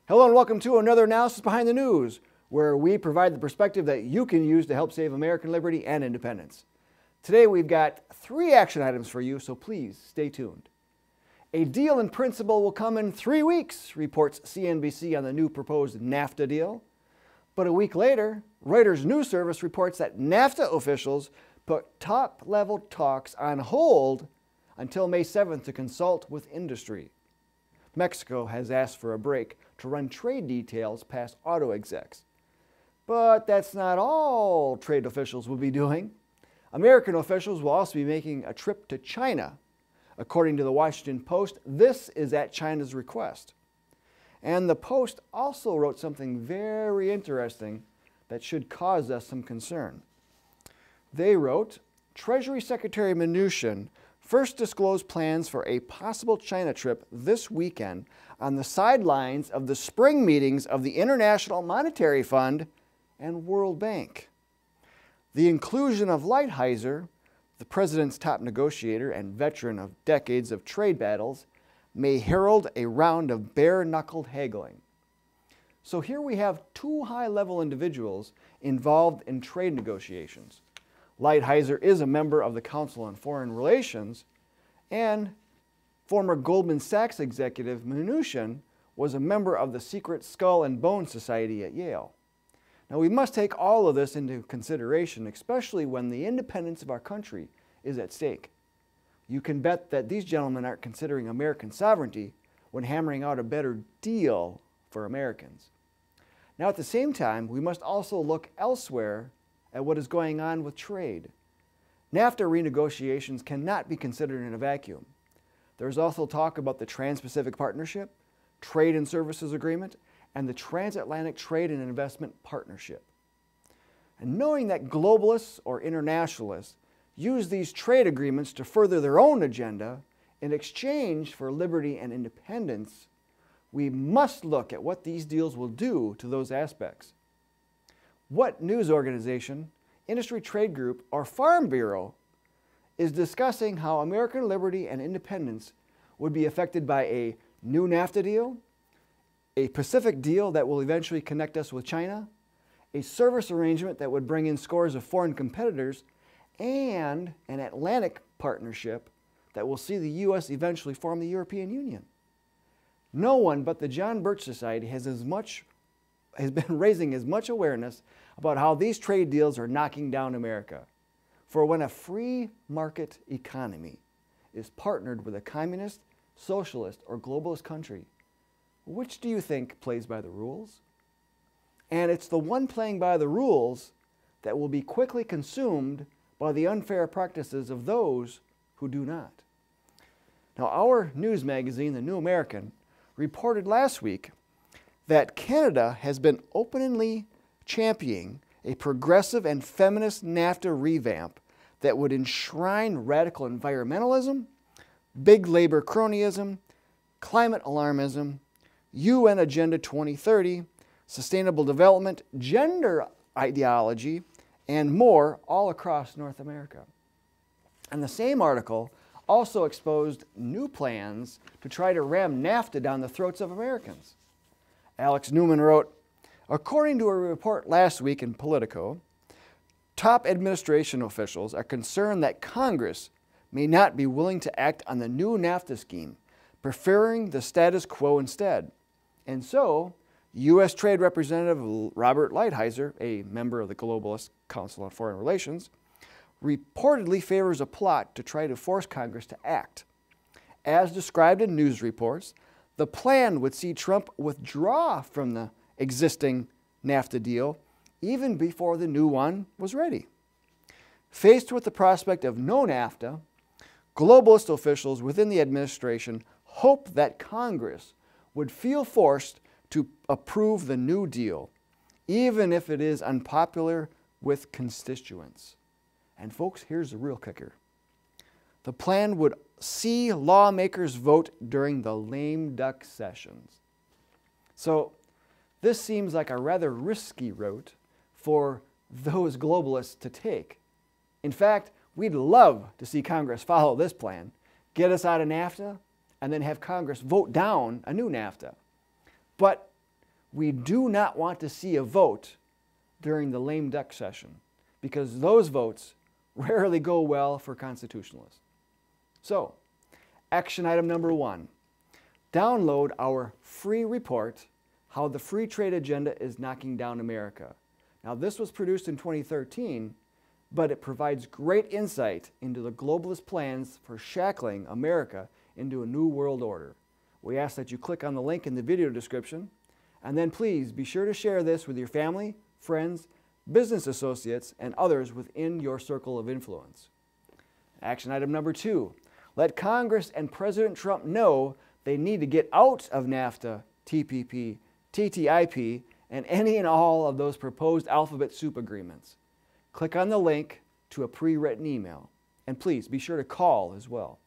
Hello and welcome to another Analysis Behind the News, where we provide the perspective that you can use to help save American liberty and independence. Today we've got 3 action items for you, so please stay tuned. A deal in principle will come in 3 weeks, reports CNBC on the new proposed NAFTA deal. But a week later, Reuters News Service reports that NAFTA officials put top-level talks on hold until May 7th to consult with industry. Mexico has asked for a break to run trade details past auto execs. But that's not all trade officials will be doing. American officials will also be making a trip to China. According to the Washington Post, this is at China's request. And the Post also wrote something very interesting that should cause us some concern. They wrote, Treasury Secretary Mnuchin first disclosed plans for a possible China trip this weekend on the sidelines of the spring meetings of the International Monetary Fund and World Bank. The inclusion of Lighthizer, the president's top negotiator and veteran of decades of trade battles, may herald a round of bare-knuckled haggling. So here we have 2 high-level individuals involved in trade negotiations. Lighthizer is a member of the Council on Foreign Relations, and former Goldman Sachs executive Mnuchin was a member of the secret Skull and Bone Society at Yale. Now we must take all of this into consideration, especially when the independence of our country is at stake. You can bet that these gentlemen aren't considering American sovereignty when hammering out a better deal for Americans. Now at the same time, we must also look elsewhere at what is going on with trade. NAFTA renegotiations cannot be considered in a vacuum. There's also talk about the Trans-Pacific Partnership, Trade and Services Agreement, and the Transatlantic Trade and Investment Partnership. And knowing that globalists or internationalists use these trade agreements to further their own agenda in exchange for liberty and independence, we must look at what these deals will do to those aspects. What news organization, industry trade group, or farm bureau is discussing how American liberty and independence would be affected by a new NAFTA deal, a Pacific deal that will eventually connect us with China, a service arrangement that would bring in scores of foreign competitors, and an Atlantic partnership that will see the U.S. eventually form the European Union? No one but the John Birch Society has been raising as much awareness about how these trade deals are knocking down America. For when a free market economy is partnered with a communist, socialist, or globalist country, which do you think plays by the rules? And it's the one playing by the rules that will be quickly consumed by the unfair practices of those who do not. Now, our news magazine, The New American, reported last week that Canada has been openly championing a progressive and feminist NAFTA revamp that would enshrine radical environmentalism, big labor cronyism, climate alarmism, UN Agenda 2030, sustainable development, gender ideology, and more all across North America. And the same article also exposed new plans to try to ram NAFTA down the throats of Americans. Alex Newman wrote, according to a report last week in Politico, top administration officials are concerned that Congress may not be willing to act on the new NAFTA scheme, preferring the status quo instead. And so, U.S. Trade Representative Robert Lighthizer, a member of the Globalist Council on Foreign Relations, reportedly favors a plot to try to force Congress to act. As described in news reports, the plan would see Trump withdraw from the existing NAFTA deal even before the new one was ready. Faced with the prospect of no NAFTA, globalist officials within the administration hope that Congress would feel forced to approve the new deal, even if it is unpopular with constituents. And folks, here's the real kicker. The plan would see lawmakers vote during the lame duck sessions. So this seems like a rather risky route for those globalists to take. In fact, we'd love to see Congress follow this plan, get us out of NAFTA, and then have Congress vote down a new NAFTA. But we do not want to see a vote during the lame duck session, because those votes rarely go well for constitutionalists. So, action item number 1, download our free report, How the Free Trade Agenda is Knocking Down America. Now, this was produced in 2013, but it provides great insight into the globalist plans for shackling America into a new world order. We ask that you click on the link in the video description, and then please be sure to share this with your family, friends, business associates, and others within your circle of influence. Action item number 2, let Congress and President Trump know they need to get out of NAFTA, TPP, TTIP, and any and all of those proposed alphabet soup agreements. Click on the link to a pre-written email, and please be sure to call as well.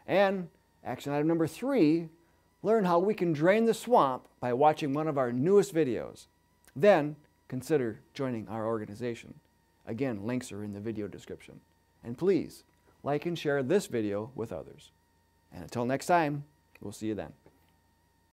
And action item number 3, learn how we can drain the swamp by watching one of our newest videos. Then consider joining our organization. Again, links are in the video description. And please like and share this video with others. And until next time, we'll see you then.